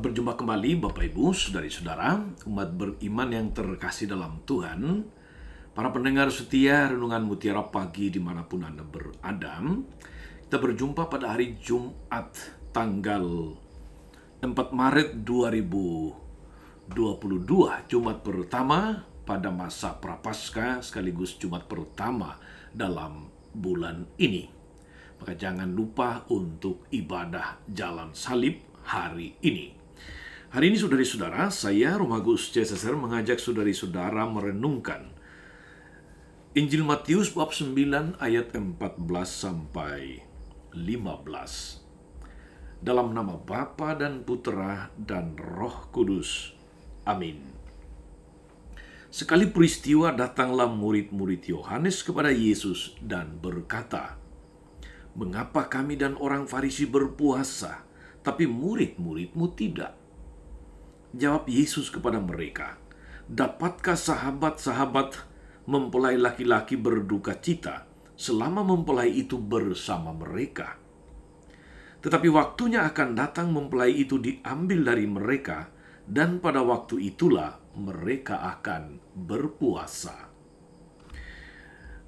Selamat berjumpa kembali Bapak Ibu, Saudari-saudara, umat beriman yang terkasih dalam Tuhan, para pendengar setia Renungan Mutiara Pagi dimanapun Anda berada. Kita berjumpa pada hari Jumat tanggal 4 Maret 2022, Jumat pertama pada masa Prapaskah sekaligus Jumat pertama dalam bulan ini. Maka jangan lupa untuk ibadah jalan salib hari ini. Hari ini saudari-saudara, saya Romagus CSSR mengajak saudari-saudara merenungkan Injil Matius bab 9 ayat 14 sampai 15. Dalam nama Bapa dan Putera dan Roh Kudus. Amin. Sekali peristiwa datanglah murid-murid Yohanes kepada Yesus dan berkata, "Mengapa kami dan orang Farisi berpuasa, tapi murid-muridmu tidak?" Jawab Yesus kepada mereka, "Dapatkah sahabat-sahabat mempelai laki-laki berduka cita selama mempelai itu bersama mereka? Tetapi waktunya akan datang mempelai itu diambil dari mereka, dan pada waktu itulah mereka akan berpuasa."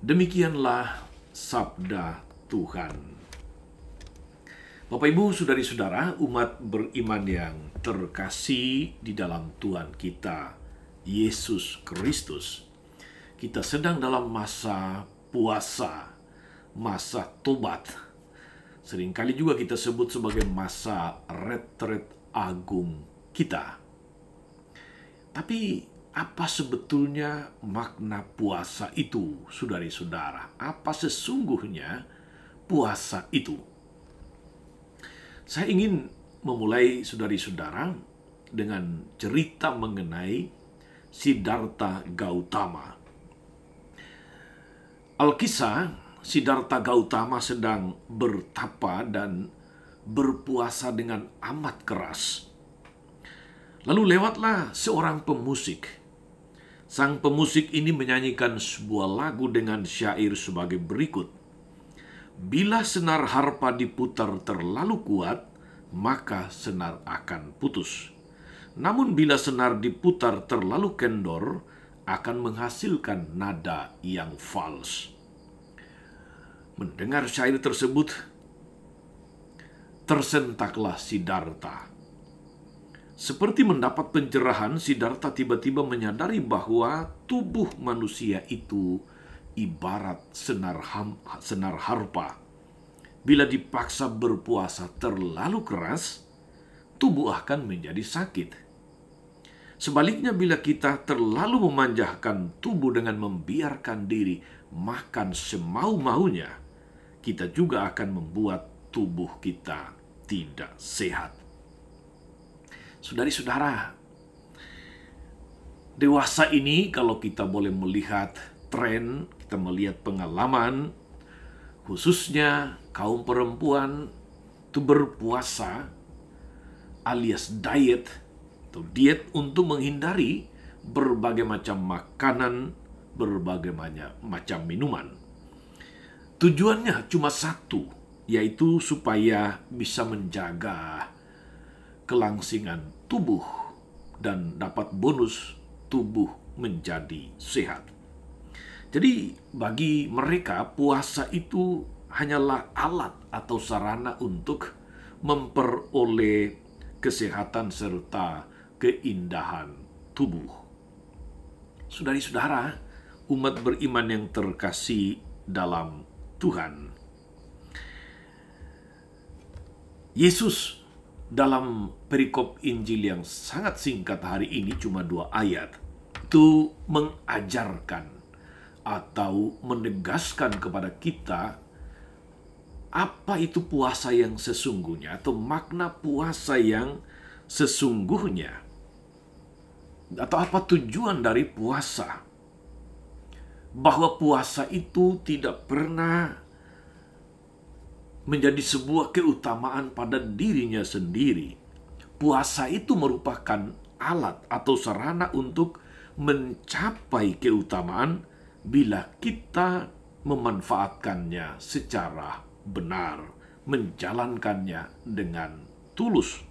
Demikianlah sabda Tuhan. Bapak Ibu, saudari-saudara, umat beriman yang terkasih di dalam Tuhan kita, Yesus Kristus. Kita sedang dalam masa puasa, masa tobat. Seringkali juga kita sebut sebagai masa retret agung kita. Tapi apa sebetulnya makna puasa itu, saudari-saudara? Apa sesungguhnya puasa itu? Saya ingin memulai saudari-saudara dengan cerita mengenai Siddhartha Gautama. Alkisah, Siddhartha Gautama sedang bertapa dan berpuasa dengan amat keras. Lalu lewatlah seorang pemusik. Sang pemusik ini menyanyikan sebuah lagu dengan syair sebagai berikut. "Bila senar harpa diputar terlalu kuat, maka senar akan putus. Namun bila senar diputar terlalu kendor, akan menghasilkan nada yang fals." Mendengar syair tersebut, tersentaklah Siddhartha. Seperti mendapat pencerahan, Siddhartha tiba-tiba menyadari bahwa tubuh manusia itu ibarat senar harpa. Bila dipaksa berpuasa terlalu keras, tubuh akan menjadi sakit. Sebaliknya, bila kita terlalu memanjahkan tubuh dengan membiarkan diri makan semau-maunya, kita juga akan membuat tubuh kita tidak sehat. Saudari-saudara, dewasa ini kalau kita boleh melihat tren, kita melihat pengalaman, khususnya kaum perempuan itu berpuasa alias diet atau diet untuk menghindari berbagai macam makanan, berbagai macam minuman. Tujuannya cuma satu, yaitu supaya bisa menjaga kelangsingan tubuh dan dapat bonus tubuh menjadi sehat. Jadi bagi mereka puasa itu hanyalah alat atau sarana untuk memperoleh kesehatan serta keindahan tubuh. Saudari-saudara, umat beriman yang terkasih dalam Tuhan, Yesus dalam perikop Injil yang sangat singkat hari ini, cuma 2 ayat, itu mengajarkan atau menegaskan kepada kita apa itu puasa yang sesungguhnya atau makna puasa yang sesungguhnya, atau apa tujuan dari puasa. Bahwa puasa itu tidak pernah menjadi sebuah keutamaan pada dirinya sendiri. Puasa itu merupakan alat atau sarana untuk mencapai keutamaan bila kita memanfaatkannya secara benar, menjalankannya dengan tulus.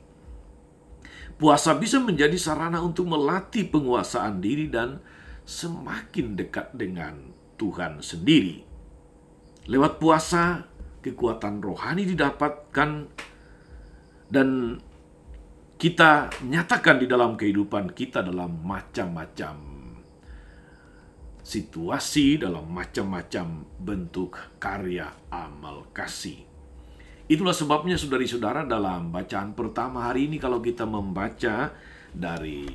Puasa bisa menjadi sarana untuk melatih penguasaan diri dan semakin dekat dengan Tuhan sendiri. Lewat puasa, kekuatan rohani didapatkan dan kita nyatakan di dalam kehidupan kita dalam macam-macam situasi, dalam macam-macam bentuk karya amal kasih. Itulah sebabnya saudari-saudara, dalam bacaan pertama hari ini kalau kita membaca dari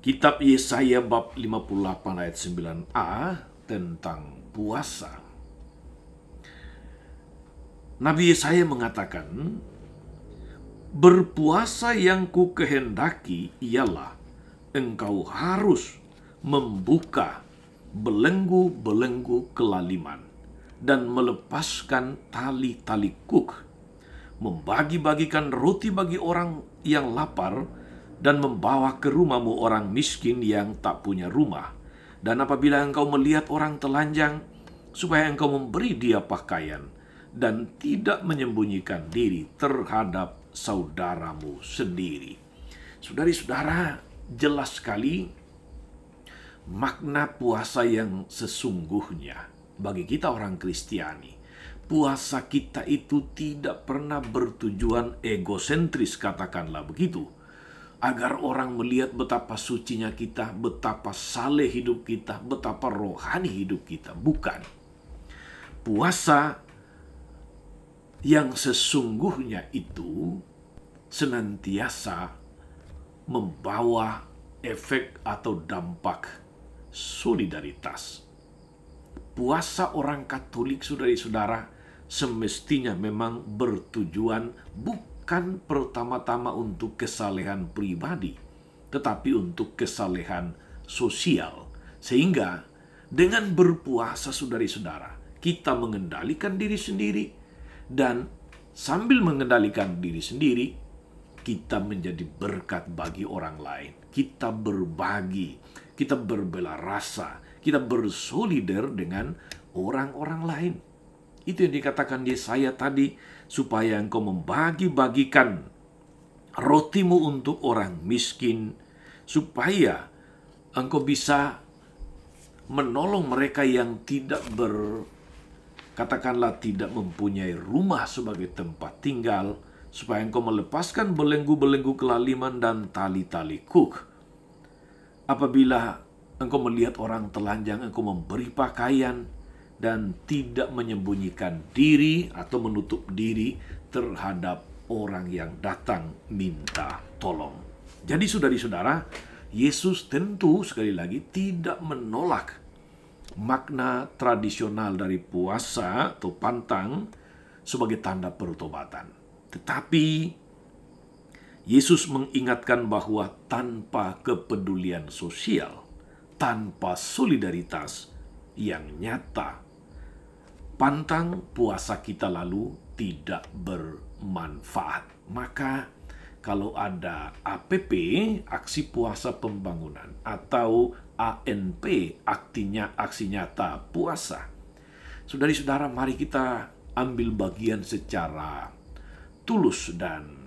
kitab Yesaya bab 58 ayat 9a tentang puasa. Nabi Yesaya mengatakan, "Berpuasa yang ku kehendaki ialah engkau harus membuka belenggu-belenggu kelaliman dan melepaskan tali-tali kuk, membagi-bagikan roti bagi orang yang lapar, dan membawa ke rumahmu orang miskin yang tak punya rumah. Dan apabila engkau melihat orang telanjang, supaya engkau memberi dia pakaian, dan tidak menyembunyikan diri terhadap saudaramu sendiri." Saudari-saudara, jelas sekali makna puasa yang sesungguhnya bagi kita orang Kristiani. Puasa kita itu tidak pernah bertujuan egosentris, katakanlah begitu, agar orang melihat betapa sucinya kita, betapa saleh hidup kita, betapa rohani hidup kita. Bukan. Puasa yang sesungguhnya itu senantiasa membawa efek atau dampak solidaritas. Puasa orang Katolik, saudari-saudara, semestinya memang bertujuan bukan pertama-tama untuk kesalehan pribadi, tetapi untuk kesalehan sosial. Sehingga dengan berpuasa, saudari-saudara, kita mengendalikan diri sendiri, dan sambil mengendalikan diri sendiri, kita menjadi berkat bagi orang lain. Kita berbagi, kita berbela rasa, kita bersolider dengan orang-orang lain. Itu yang dikatakan Yesaya tadi, supaya engkau membagi-bagikan rotimu untuk orang miskin, supaya engkau bisa menolong mereka yang katakanlah tidak mempunyai rumah sebagai tempat tinggal, supaya engkau melepaskan belenggu-belenggu kelaliman dan tali-tali kuk. Apabila engkau melihat orang telanjang, engkau memberi pakaian dan tidak menyembunyikan diri atau menutup diri terhadap orang yang datang minta tolong. Jadi saudari-saudara, Yesus tentu sekali lagi tidak menolak makna tradisional dari puasa atau pantang sebagai tanda pertobatan. Tetapi Yesus mengingatkan bahwa tanpa kepedulian sosial, tanpa solidaritas yang nyata, pantang puasa kita lalu tidak bermanfaat. Maka kalau ada APP, aksi puasa pembangunan, atau ANP, artinya aksi nyata puasa, saudari-saudara, mari kita ambil bagian secara tulus dan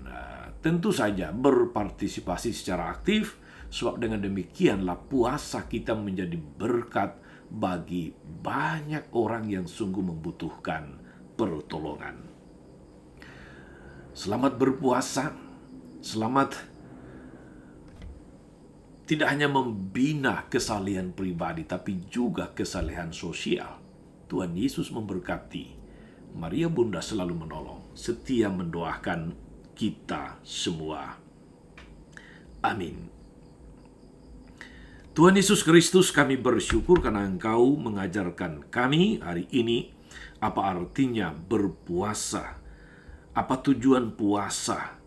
tentu saja berpartisipasi secara aktif, sebab dengan demikianlah puasa kita menjadi berkat bagi banyak orang yang sungguh membutuhkan pertolongan. Selamat berpuasa, selamat tidak hanya membina kesalehan pribadi, tapi juga kesalehan sosial. Tuhan Yesus memberkati. Maria Bunda selalu menolong, setia mendoakan kita semua. Amin. Tuhan Yesus Kristus, kami bersyukur karena Engkau mengajarkan kami hari ini apa artinya berpuasa, apa tujuan puasa.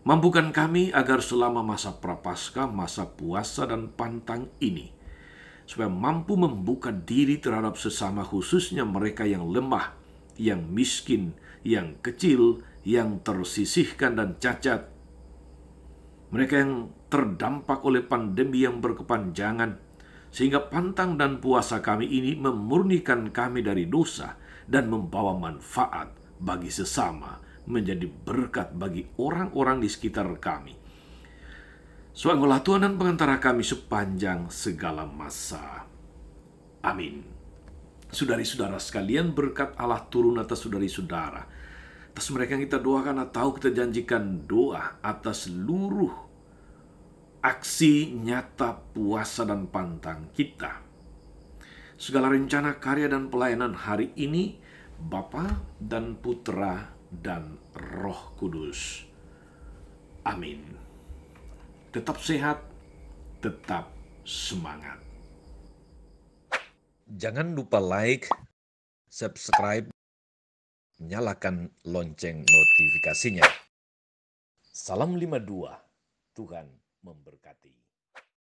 Mampukan kami agar selama masa prapaskah, masa puasa dan pantang ini, supaya mampu membuka diri terhadap sesama, khususnya mereka yang lemah, yang miskin, yang kecil, yang tersisihkan dan cacat, mereka yang terdampak oleh pandemi yang berkepanjangan, sehingga pantang dan puasa kami ini memurnikan kami dari dosa dan membawa manfaat bagi sesama menjadi berkat bagi orang-orang di sekitar kami. Soalnya Tuhan dan pengantara kami sepanjang segala masa. Amin. Saudari-saudara sekalian, berkat Allah turun atas saudari-saudara. Atas mereka yang kita doakan atau kita janjikan doa atas seluruh aksi nyata puasa dan pantang kita. Segala rencana, karya, dan pelayanan hari ini, Bapa dan Putra dan Roh Kudus. Amin. Tetap sehat, tetap semangat. Jangan lupa like, subscribe, nyalakan lonceng notifikasinya. Salam 52, Tuhan memberkati.